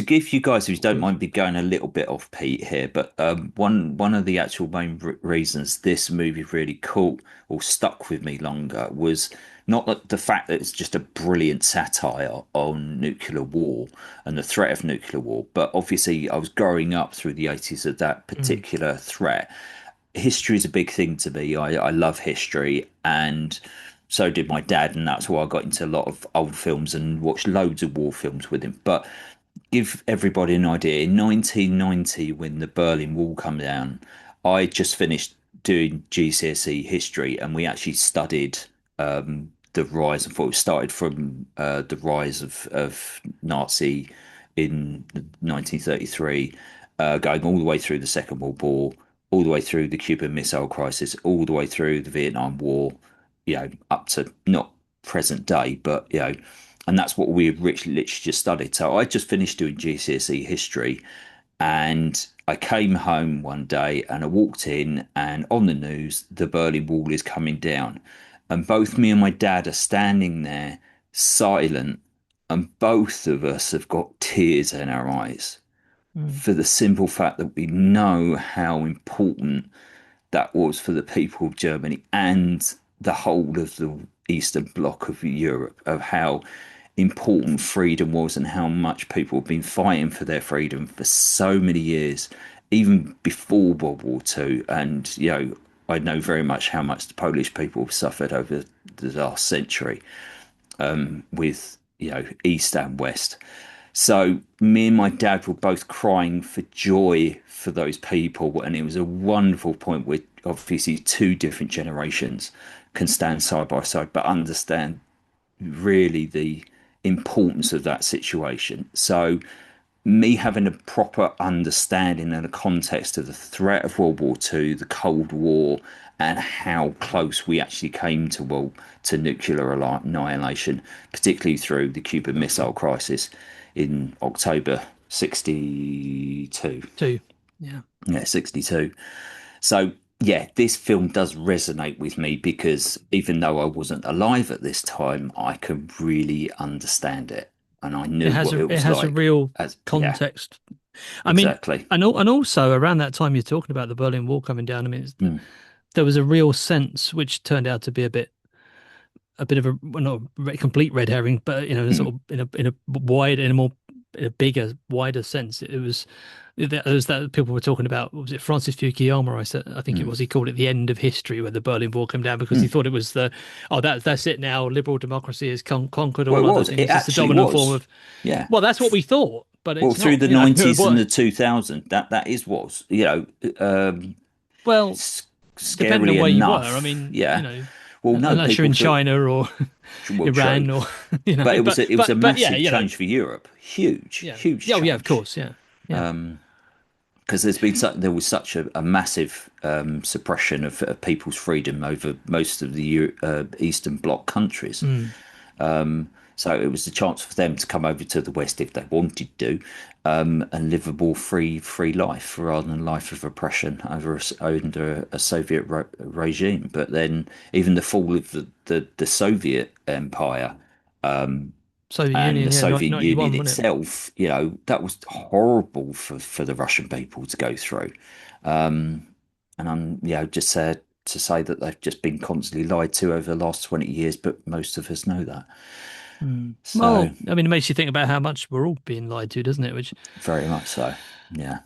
To give you guys who don't mind me going a little bit off Pete here, but one of the actual main reasons this movie really caught or stuck with me longer was not the fact that it's just a brilliant satire on nuclear war and the threat of nuclear war, but obviously I was growing up through the 80s of that Mm, particular threat. History is a big thing to me. I love history, and so did my dad, and that's why I got into a lot of old films and watched loads of war films with him. But give everybody an idea, in 1990, when the Berlin Wall come down, I just finished doing GCSE history, and we actually studied the rise and fall. It started from the rise of Nazi in 1933, going all the way through the Second World War, all the way through the Cuban Missile Crisis, all the way through the Vietnam War, up to not present day, but and that's what we literally just studied. So I just finished doing GCSE history, and I came home one day and I walked in, and on the news, the Berlin Wall is coming down, and both me and my dad are standing there, silent, and both of us have got tears in our eyes mm, for the simple fact that we know how important that was for the people of Germany and the whole of the Eastern Bloc of Europe, of how important freedom was and how much people have been fighting for their freedom for so many years, even before World War Two. And, I know very much how much the Polish people have suffered over the last century with, East and West. So me and my dad were both crying for joy for those people, and it was a wonderful point where obviously two different generations can stand side by side, but understand really the importance of that situation. So me having a proper understanding and a context of the threat of World War Two, the Cold War, and how close we actually came to nuclear annihilation, particularly through the Cuban Missile Crisis in October 62. two. Yeah. Yeah, 62. So yeah, this film does resonate with me because even though I wasn't alive at this time, I could really understand it, and I knew what it It was has a like. real As yeah, context. I mean, exactly. and also around that time you're talking about the Berlin Wall coming down. I mean, Mm, there was a real sense which turned out to be a bit of a well, not a complete red herring, but mm, sort of in a bigger, wider sense. It was that people were talking about. What was it, Francis Fukuyama? I think it mm, was. He called it the end of history when the Berlin Wall came down because he mm. thought it was that's it now. Liberal democracy has conquered Well, all it other was. It things. It's the actually dominant form was. of. Yeah. Well, that's what we thought, but Well, it's through not. the You know, 90s and the 2000s, that is was, well, s depending on scarily where you were. I enough. mean, Yeah. Well, no, unless you're people in thought, China or well, true. Iran or But it was a but yeah, massive change for Europe. Huge, yeah, huge yeah, oh, yeah, of change. course, yeah, yeah. Because there was such a massive suppression of people's freedom over most of the Eastern Bloc countries. Mm. So it was a chance for them to come over to the West if they wanted to, and live a more free life rather than a life of oppression under a Soviet regime. But then even the fall of the Soviet Empire Soviet and the Union, yeah, Soviet Union 91, wasn't it? itself, that was horrible for the Russian people to go through. And I'm, just to say that they've just been constantly lied to over the last 20 years, but most of us know that. Mm. So Well, I mean, it makes you think about how much we're all being lied to, doesn't it? Which very much so. Yeah.